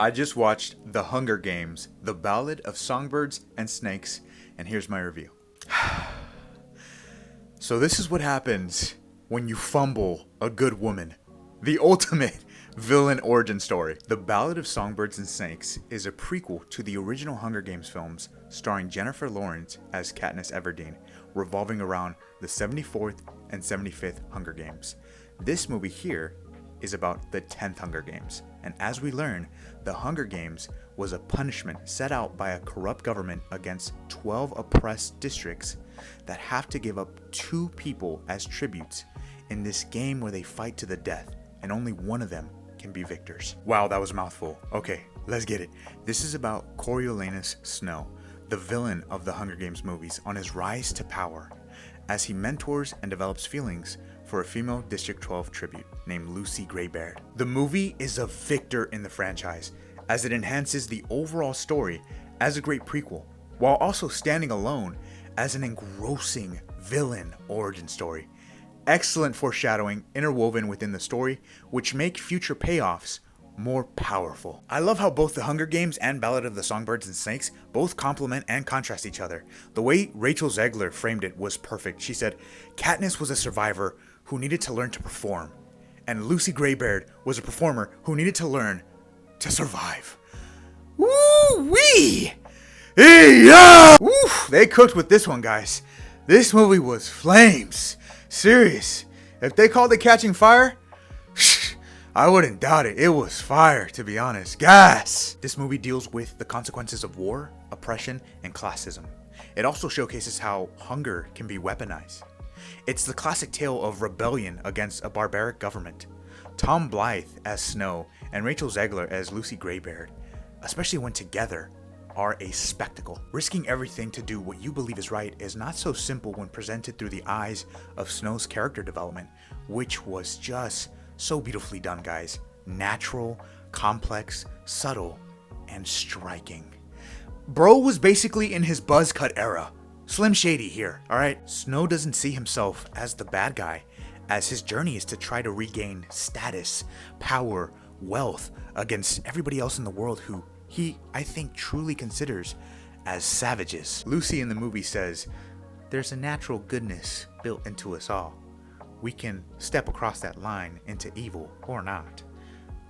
I just watched The Hunger Games, The Ballad of Songbirds and Snakes, and here's my review. So this is what happens when you fumble a good woman. The ultimate villain origin story. The Ballad of Songbirds and Snakes is a prequel to the original Hunger Games films starring Jennifer Lawrence as Katniss Everdeen, revolving around the 74th and 75th Hunger Games. This movie here is about the 10th Hunger Games, and as we learn, the Hunger Games was a punishment set out by a corrupt government against 12 oppressed districts that have to give up 2 people as tributes in this game where they fight to the death, and only one of them can be victors. Wow, that was a mouthful. Okay, let's get it. This is about Coriolanus Snow, the villain of the Hunger Games movies, on his rise to power as he mentors and develops feelings for a female District 12 tribute named Lucy Greybeard. The movie is a victor in the franchise as it enhances the overall story as a great prequel, while also standing alone as an engrossing villain origin story. Excellent foreshadowing interwoven within the story, which make future payoffs more powerful. I love how both The Hunger Games and Ballad of the Songbirds and Snakes both complement and contrast each other. The way Rachel Zegler framed it was perfect. She said, Katniss was a survivor who needed to learn to perform, and Lucy Greybeard was a performer who needed to learn to survive. Woo-wee! Yeah! Woo! They cooked with this one, guys. This movie was flames. Serious. If they called it Catching Fire, I wouldn't doubt it. It was fire, to be honest. Gas! This movie deals with the consequences of war, oppression, and classism. It also showcases how hunger can be weaponized. It's the classic tale of rebellion against a barbaric government. Tom Blythe as Snow and Rachel Zegler as Lucy Greybeard, especially when together, are a spectacle. Risking everything to do what you believe is right is not so simple when presented through the eyes of Snow's character development, which was just so beautifully done, guys. Natural, complex, subtle, and striking. Bro was basically in his buzz cut era. Slim Shady here, alright? Snow doesn't see himself as the bad guy, as his journey is to try to regain status, power, wealth against everybody else in the world who he, I think, truly considers as savages. Lucy in the movie says, there's a natural goodness built into us all. We can step across that line into evil or not.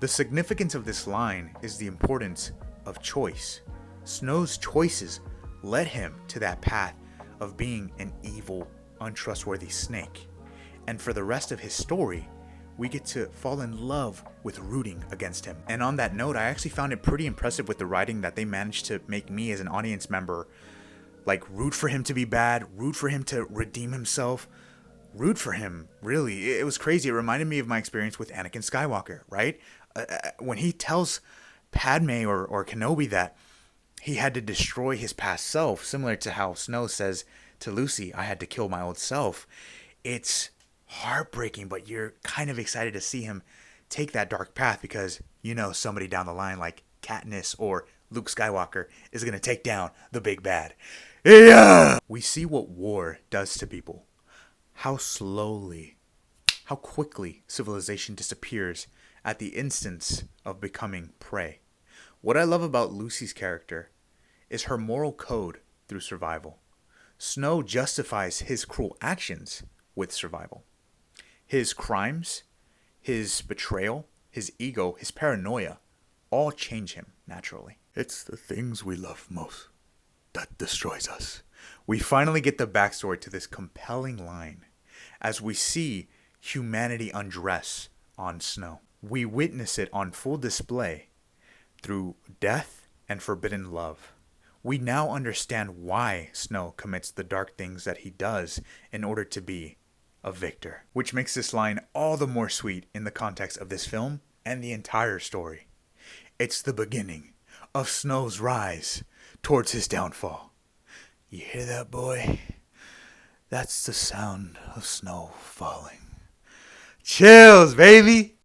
The significance of this line is the importance of choice. Snow's choices led him to that path of being an evil, untrustworthy snake. And for the rest of his story, we get to fall in love with rooting against him. And on that note, I actually found it pretty impressive with the writing that they managed to make me as an audience member like root for him to be bad, root for him to redeem himself, root for him, really. It was crazy. It reminded me of my experience with Anakin Skywalker, right? When he tells Padme or Kenobi that he had to destroy his past self, similar to how Snow says to Lucy, I had to kill my old self. It's heartbreaking, but you're kind of excited to see him take that dark path because you know somebody down the line like Katniss or Luke Skywalker is going to take down the big bad. Yeah! We see what war does to people. How slowly, how quickly civilization disappears at the instance of becoming prey. What I love about Lucy's character is her moral code through survival. Snow justifies his cruel actions with survival. His crimes, his betrayal, his ego, his paranoia, all change him naturally. It's the things we love most that destroys us. We finally get the backstory to this compelling line as we see humanity undress on Snow. We witness it on full display through death and forbidden love. We now understand why Snow commits the dark things that he does in order to be a victor, which makes this line all the more sweet in the context of this film and the entire story. It's the beginning of Snow's rise towards his downfall. You hear that, boy? That's the sound of snow falling. Chills, baby!